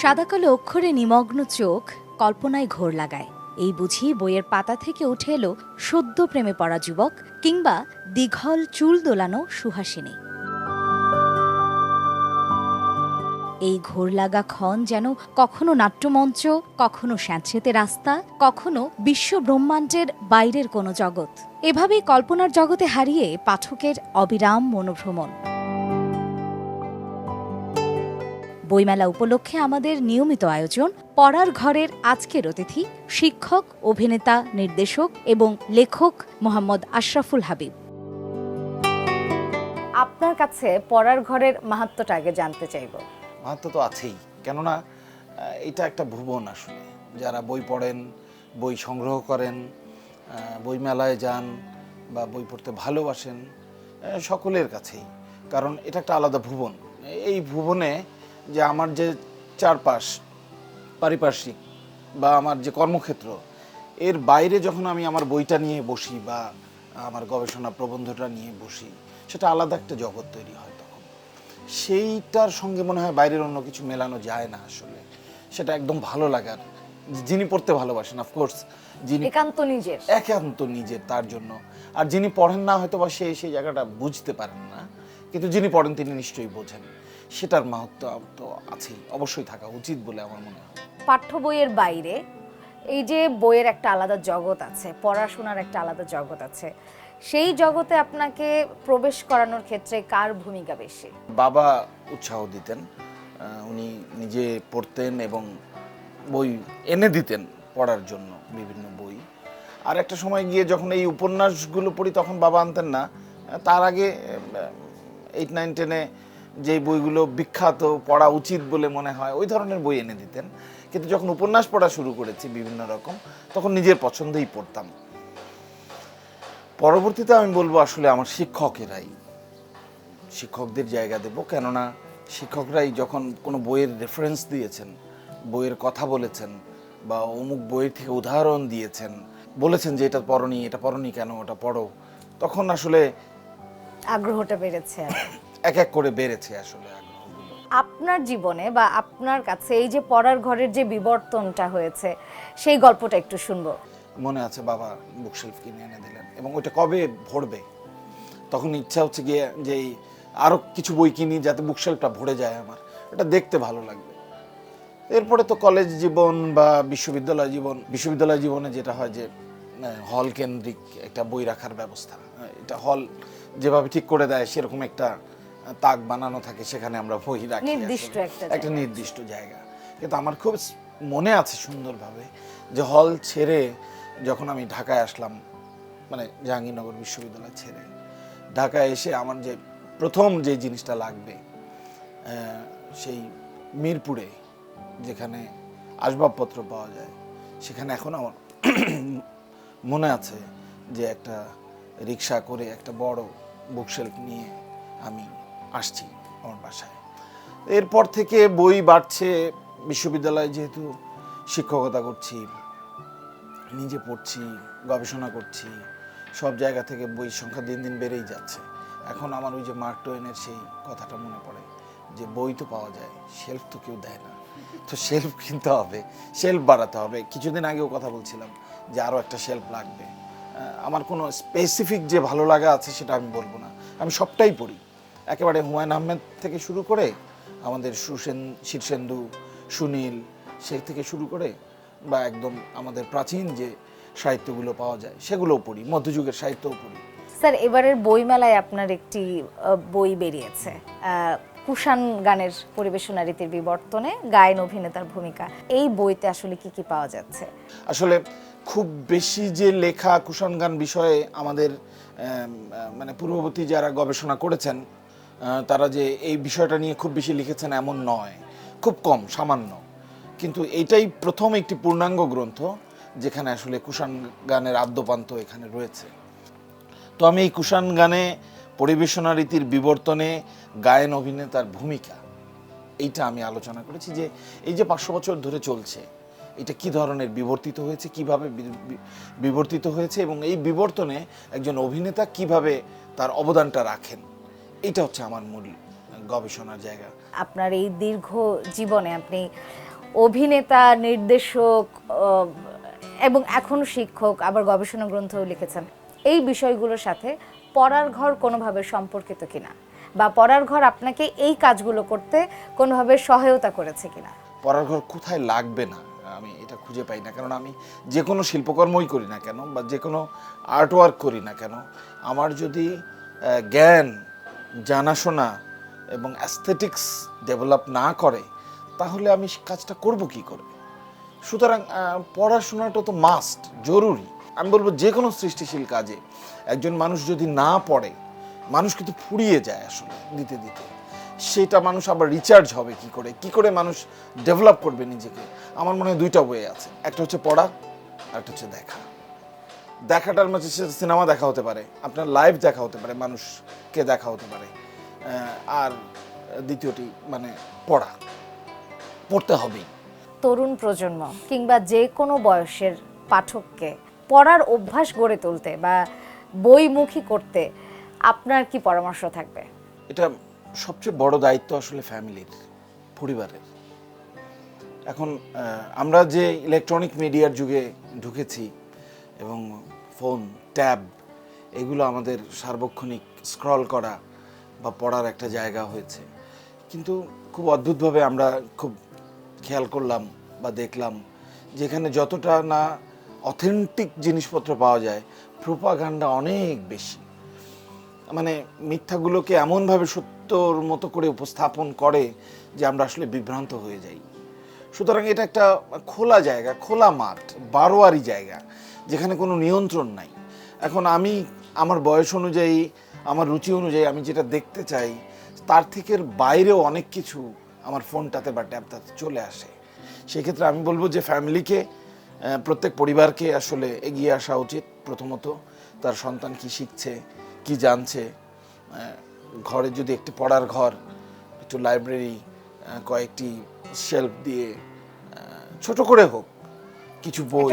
সাদাকালো অক্ষরে নিমগ্ন চোখ কল্পনায় ঘোর লাগায়। এই বুঝি বইয়ের পাতা থেকে উঠে এলো সদ্য প্রেমে পড়া যুবক কিংবা দীঘল চুল দোলানো সুহাসিনী। এই ঘোর লাগা ক্ষণ যেন কখনো নাট্যমঞ্চ, কখনো স্যাঁতসেঁতে রাস্তা, কখনো বিশ্ব ব্রহ্মাণ্ডের বাইরের কোনো জগৎ। এভাবেই কল্পনার জগতে হারিয়ে পাঠকের অবিরাম মনোভ্রমণ। বইমেলা উপলক্ষে আমাদের নিয়মিত আয়োজন পড়ার ঘরের আজকের অতিথি শিক্ষক, অভিনেতা, নির্দেশক এবং লেখক মোহাম্মদ আশরাফুল হাবিব। আপনার কাছে পড়ার ঘরের মাহাত্ম্যটা আগে জানতে চাইব। মাহাত্ম্য তো আছেই, কেননা এটা একটা ভুবন। আসলে যারা বই পড়েন, বই সংগ্রহ করেন, বই মেলায় যান বা বই পড়তে ভালোবাসেন, সকলের কাছেই, কারণ এটা একটা আলাদা ভুবন। এই ভুবনে যে আমার যে চারপাশ পারিপার্শ্বিক বা আমার যে কর্মক্ষেত্র, এর বাইরে যখন আমি আমার বইটা নিয়ে বসি বা আমার গবেষণা প্রবন্ধটা নিয়ে বসি, সেটা আলাদা একটা জগৎ তৈরি হয়। তখন সেইটার সঙ্গে মনে হয় বাইরের অন্য কিছু মেলানো যায় না। আসলে সেটা একদম ভালো লাগার, যিনি পড়তে ভালোবাসেন, অফকোর্স যিনি একান্ত নিজের তার জন্য, আর যিনি পড়েন না হয়তো বা সেই জায়গাটা বুঝতে পারেন না, কিন্তু যিনি পড়েন তিনি নিশ্চয়ই বোঝেন। সেটার মাহাত্ম্য তো আছেই, অবশ্যই থাকা উচিত বলে আমার মনে হয়। পাঠ্য বইয়ের বাইরে এই যে বইয়ের একটা আলাদা জগৎ আছে, পড়াশোনার একটা আলাদা জগৎ আছে, সেই জগতে আপনাকে প্রবেশ করানোর ক্ষেত্রে কার ভূমিকা বেশি? বাবা উৎসাহ দিতেন, উনি নিজে পড়তেন এবং বই এনে দিতেন পড়ার জন্য, বিভিন্ন বই। আর একটা সময় গিয়ে যখন এই উপন্যাসগুলো পড়ি তখন বাবা আনতেন না, তার আগে 8, 9, 10-এ যে বইগুলো বিখ্যাত, পড়া উচিত বলে মনে হয় ওই ধরনের বই এনে দিতেন। কিন্তু যখন উপন্যাস পড়া শুরু করেছি বিভিন্ন রকম, তখন নিজের পছন্দেই পড়তাম। পরবর্তীতে আমি বলবো আসলে আমার শিক্ষকদের জায়গা দেব, কেননা শিক্ষকরাই যখন কোনো বইয়ের রেফারেন্স দিয়েছেন, বইয়ের কথা বলেছেন বা অমুক বইয়ের থেকে উদাহরণ দিয়েছেন, বলেছেন যে এটা পড়নি কেন, ওটা পড়ো, তখন আসলে আগ্রহটা বেড়েছে। এক এক করে বেড়েছে আসলে আগ্রহগুলো। আপনার জীবনে বা আপনার কাছে এই যে পড়ার ঘরের যে বিবর্তনটা হয়েছে, সেই গল্পটা একটু শুনবো। মনে আছে বাবা বুকশেলফ কিনে এনে দিলেন এবং ওইটা কবে ভরবে, তখন ইচ্ছা হচ্ছে গিয়ে যে আরো কিছু বই কিনি যাতে বুকশেলফটা ভরে যায়, আমার এটা দেখতে ভালো লাগবে। এরপরে তো কলেজ জীবন বা বিশ্ববিদ্যালয় জীবনে যেটা হয় যে হল কেন্দ্রিক একটা বই রাখার ব্যবস্থা, এটা হল যেভাবে ঠিক করে দেয় সেরকম একটা তাক বানানো থাকে, সেখানে আমরা বই রাখি একটা নির্দিষ্ট জায়গা। কিন্তু আমার খুব মনে আছে সুন্দরভাবে যে হল ছেড়ে যখন আমি ঢাকায় আসলাম, মানে জাহাঙ্গীরনগর বিশ্ববিদ্যালয় ছেড়ে ঢাকায় এসে আমার যে প্রথম যে জিনিসটা লাগবে, সেই মিরপুরে যেখানে আসবাবপত্র পাওয়া যায়, সেখানে এখন আমার মনে আছে যে একটা রিক্সা করে একটা বড় বুকশেলফ নিয়ে আমি আসছি আমার বাসায়। এরপর থেকে বই বাড়ছে, বিশ্ববিদ্যালয়ে যেহেতু শিক্ষকতা করছি, নিজে পড়ছি, গবেষণা করছি, সব জায়গা থেকে বইয়ের সংখ্যা দিন দিন বেড়েই যাচ্ছে। এখন আমার ওই যে মার্ক টোয়েনের সেই কথাটা মনে পড়ে যে বই তো পাওয়া যায়, শেলফ তো কেউ দেয় না, তো শেলফ কিনতে হবে, শেলফ বাড়াতে হবে। কিছুদিন আগেও কথা বলছিলাম যে আরও একটা শেলফ লাগবে। আমার কোনো স্পেসিফিক যে ভালো লাগা আছে সেটা আমি বলবো না, আমি সবটাই পড়ি, একেবারে হুমায়ুন আহমেদ থেকে শুরু করে আমাদের শীর্ষেন্দু, সুনীল, সে থেকে শুরু করে বা একদম আমাদের প্রাচীন যে সাহিত্যগুলো পাওয়া যায় সেগুলোও পড়ি, মধ্যযুগের সাহিত্যও পড়ি। স্যার, এবারের বইমেলায় আপনার একটি বই বেরিয়েছে, কুষাণ গানের পরিবেশনা রীতির বিবর্তনে গায়ন অভিনেতার ভূমিকা। এই বইতে আসলে কি কি পাওয়া যাচ্ছে? আসলে খুব বেশি যে লেখা কুষাণ গান বিষয়ে আমাদের মানে পূর্ববর্তী যারা গবেষণা করেছেন তারা যে এই বিষয়টা নিয়ে খুব বেশি লিখেছেন এমন নয়, খুব কম, সামান্য। কিন্তু এইটাই প্রথম একটি পূর্ণাঙ্গ গ্রন্থ যেখানে আসলে কুষাণ গানের আদ্যপান্ত এখানে রয়েছে। তো আমি এই কুষাণ গানে পরিবেশনা রীতির বিবর্তনে গায়ন অভিনেতার ভূমিকা, এইটা আমি আলোচনা করেছি যে এই যে 500 বছর ধরে চলছে, এটা কি ধরনের বিবর্তিত হয়েছে, কিভাবে বিবর্তিত হয়েছে এবং এই বিবর্তনে একজন অভিনেতা কিভাবে তার অবদানটা রাখেন, এটা হচ্ছে আমার মূল গবেষণার জায়গা। আপনার এই দীর্ঘ জীবনে আপনি অভিনেতা, নির্দেশক এবং এখন শিক্ষক, আবার গবেষণা গ্রন্থও লিখেছেন। এই বিষয়গুলোর সাথে পড়ার ঘর কোনোভাবে সম্পর্কিত কিনা, বা পড়ার ঘর আপনাকে এই কাজগুলো করতে কোনোভাবে সহায়তা করেছে কিনা? পড়ার ঘর কোথায় লাগবে না আমি এটা খুঁজে পাই না, কারণ আমি যে কোনো শিল্পকর্মই করি না কেন বা যে কোনো আর্ট ওয়ার্ক করি না কেন, আমার যদি জ্ঞান, জানাশোনা এবং অ্যাস্থেটিক্স ডেভেলপ না করে তাহলে আমি কাজটা করব কি করে? সুতরাং পড়াশোনাটা তো মাস্ট, জরুরি। আমি বলবো যে কোনো সৃষ্টিশীল কাজে একজন মানুষ যদি না পড়ে, মানুষ কিন্তু ফুরিয়ে যায় আসলে দিতে দিতে। সেটা মানুষ আবার রিচার্জ হবে কি করে মানুষ ডেভেলপ করবে নিজেকে? আমার মনে হয় দুইটা ওয়ে আছে, একটা হচ্ছে পড়া আর একটা হচ্ছে দেখা। দেখাটার মাঝে সিনেমা দেখা হতে পারে, আপনার লাইভ দেখা হতে পারে, মানুষকে দেখা হতে পারে, আর দ্বিতীয়টি মানে পড়তে হবেই। তরুণ প্রজন্ম কিংবা যে কোনো বয়সের পাঠককে পড়ার অভ্যাস গড়ে তুলতে বা বইমুখী করতে আপনার কি পরামর্শ থাকবে? এটা সবচেয়ে বড় দায়িত্ব আসলে ফ্যামিলির, পরিবারের। এখন আমরা যে ইলেকট্রনিক মিডিয়ার যুগে ঢুকেছি এবং ফোন, ট্যাব, এগুলো আমাদের সার্বক্ষণিক স্ক্রল করা বা পড়ার একটা জায়গা হয়েছে, কিন্তু খুব অদ্ভুতভাবে আমরা খুব খেয়াল করলাম বা দেখলাম যেখানে যতটা না অথেন্টিক জিনিসপত্র পাওয়া যায়, প্রোপাগান্ডা অনেক বেশি। মানে মিথ্যাগুলোকে এমনভাবে সত্যর মতো করে উপস্থাপন করে যে আমরা আসলে বিভ্রান্ত হয়ে যাই। সুতরাং এটা একটা খোলা জায়গা, খোলা মাঠ, বারোয়ারি জায়গা, যেখানে কোনো নিয়ন্ত্রণ নাই। এখন আমি আমার বয়স অনুযায়ী, আমার রুচি অনুযায়ী আমি যেটা দেখতে চাই তার থেকে বাইরেও অনেক কিছু আমার ফোনটাতে বা ট্যাবটাতে চলে আসে। সেক্ষেত্রে আমি বলবো যে ফ্যামিলিকে, প্রত্যেক পরিবারকে আসলে এগিয়ে আসা উচিত। প্রথমত তার সন্তান কি শিখছে, কি জানছে, ঘরে যদি একটি পড়ার ঘর, একটু লাইব্রেরি, কয়েকটি শেলফ দিয়ে ছোট করে হোক কিছু বই,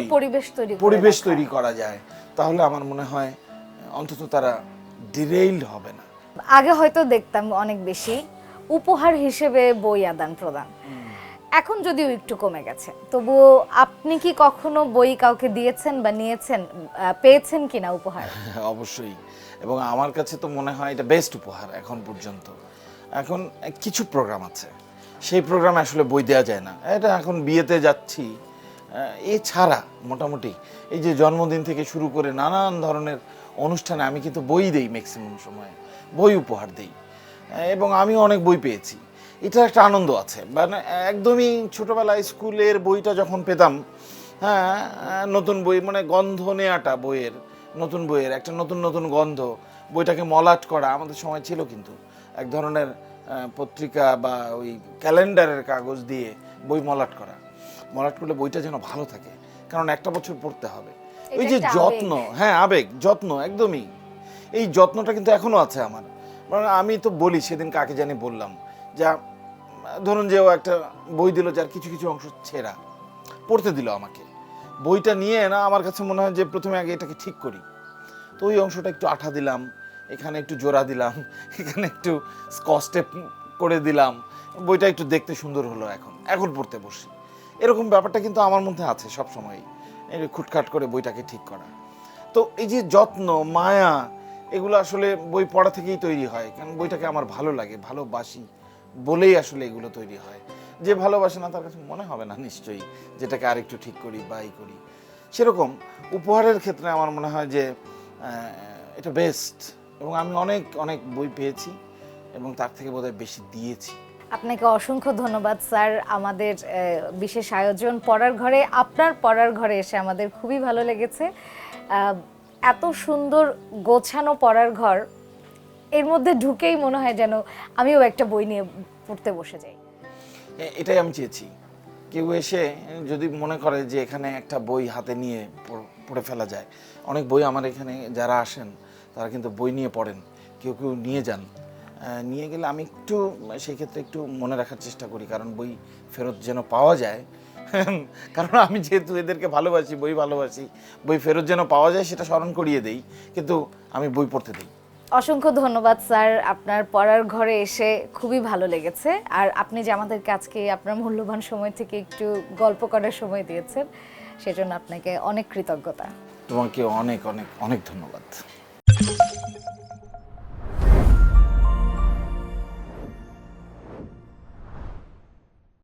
পরিবেশ তৈরি করা যায়, তাহলে আমার মনে হয় অন্তত তারা ডিরেইলড হবে না। আগে হয়তো দেখতাম অনেক বেশি উপহার হিসেবে বই আদান প্রদান, এখন যদিও একটু কমে গেছে, তবুও আপনি কি কখনো বই কাউকে দিয়েছেন বা নিয়েছেন, পেয়েছেন কিনা উপহার? অবশ্যই, এবং আমার কাছে তো মনে হয় এটা বেস্ট উপহার এখন পর্যন্ত। এখন কিছু প্রোগ্রাম আছে, সেই প্রোগ্রামে আসলে বই দেওয়া যায় না। এটা এখন বিয়েতে যাচ্ছি, এছাড়া মোটামুটি এই যে জন্মদিন থেকে শুরু করে নানান ধরনের অনুষ্ঠানে আমি কিন্তু বই দেই, ম্যাক্সিমাম সময় বই উপহার দেই, এবং আমিও অনেক বই পেয়েছি। এটা একটা আনন্দ আছে। মানে একদমই ছোটোবেলায় স্কুলের বইটা যখন পেতাম, হ্যাঁ, নতুন বই, মানে গন্ধ নেওয়াটা বইয়ের, নতুন বইয়ের একটা নতুন নতুন গন্ধ, বইটাকে মলাট করা আমাদের সময় ছিল। কিন্তু এক ধরনের পত্রিকা বা ওই ক্যালেন্ডারের কাগজ দিয়ে বই মলাট করলে বইটা যেন ভালো থাকে, কারণ একটা বছর পড়তে হবে। ওই যে যত্ন, হ্যাঁ, আবেগ, যত্ন, একদমই এই যত্নটা কিন্তু এখনো আছে আমার। মানে আমি তো বলি, সেদিন কাকে জানি বললাম, যা ধরুন যে ও একটা বই দিল যার কিছু কিছু অংশ ছেঁড়া, পড়তে দিল আমাকে, বইটা নিয়ে না আমার কাছে মনে হয় যে প্রথমে আগে এটাকে ঠিক করি। তো ওই অংশটা একটু আঠা দিলাম, এখানে একটু জোড়া দিলাম, এখানে একটু স্কচ টেপ করে দিলাম, বইটা একটু দেখতে সুন্দর হলো, এখন পড়তে বসি। এরকম ব্যাপারটা কিন্তু আমার মধ্যে আছে সবসময়, এই খুটখাট করে বইটাকে ঠিক করা। তো এই যে যত্ন, মায়া, এগুলো আসলে বই পড়া থেকেই তৈরি হয়, কারণ বইটাকে আমার ভালো লাগে, ভালোবাসি বলেই আসলে এগুলো তৈরি হয়। যে ভালোবাসে না তার কাছে মনে হবে না নিশ্চয়ই যেটাকে আরেকটু ঠিক করি বা এই করি। সেরকম উপহারের ক্ষেত্রে আমার মনে হয় যে এটা বেস্ট, এবং আমি অনেক অনেক বই পেয়েছি এবং তার থেকে বোধহয় বেশি দিয়েছি। আপনাকে অসংখ্য ধন্যবাদ স্যার। আমাদের বিশেষ আয়োজন পড়ার ঘরে, আপনার পড়ার ঘরে এসে আমাদের খুবই ভালো লেগেছে। এত সুন্দর গোছানো পড়ার ঘর, এর মধ্যে ঢুকেই মনে হয় যেন আমিও একটা বই নিয়ে পড়তে বসে যাই। এটাই আমি চেয়েছি, কেউ এসে যদি মনে করে যে এখানে একটা বই হাতে নিয়ে পড়ে ফেলা যায়। অনেক বই আমার এখানে যারা আসেন তারা কিন্তু বই নিয়ে পড়েন, কেউ কেউ নিয়ে যান, নিয়ে গেলে আমি একটু সেই ক্ষেত্রে একটু মনে রাখার চেষ্টা করি, কারণ বই ফেরত যেন পাওয়া যায়। কারণ আমি যেহেতু এদেরকে ভালোবাসি, বই ভালোবাসি, বই ফেরত যেন পাওয়া যায় সেটা স্মরণ করিয়ে দেই, কিন্তু আমি বই পড়তে দিই। অসংখ্য ধন্যবাদ স্যার, আপনার পড়ার ঘরে এসে খুবই ভালো লেগেছে। আর আপনি যে আমাদেরকে আজকে আপনার মূল্যবান সময় থেকে একটু গল্প করার সময় দিয়েছেন, সেজন্য আপনাকে অনেক কৃতজ্ঞতা। তোমাকে অনেক অনেক অনেক ধন্যবাদ।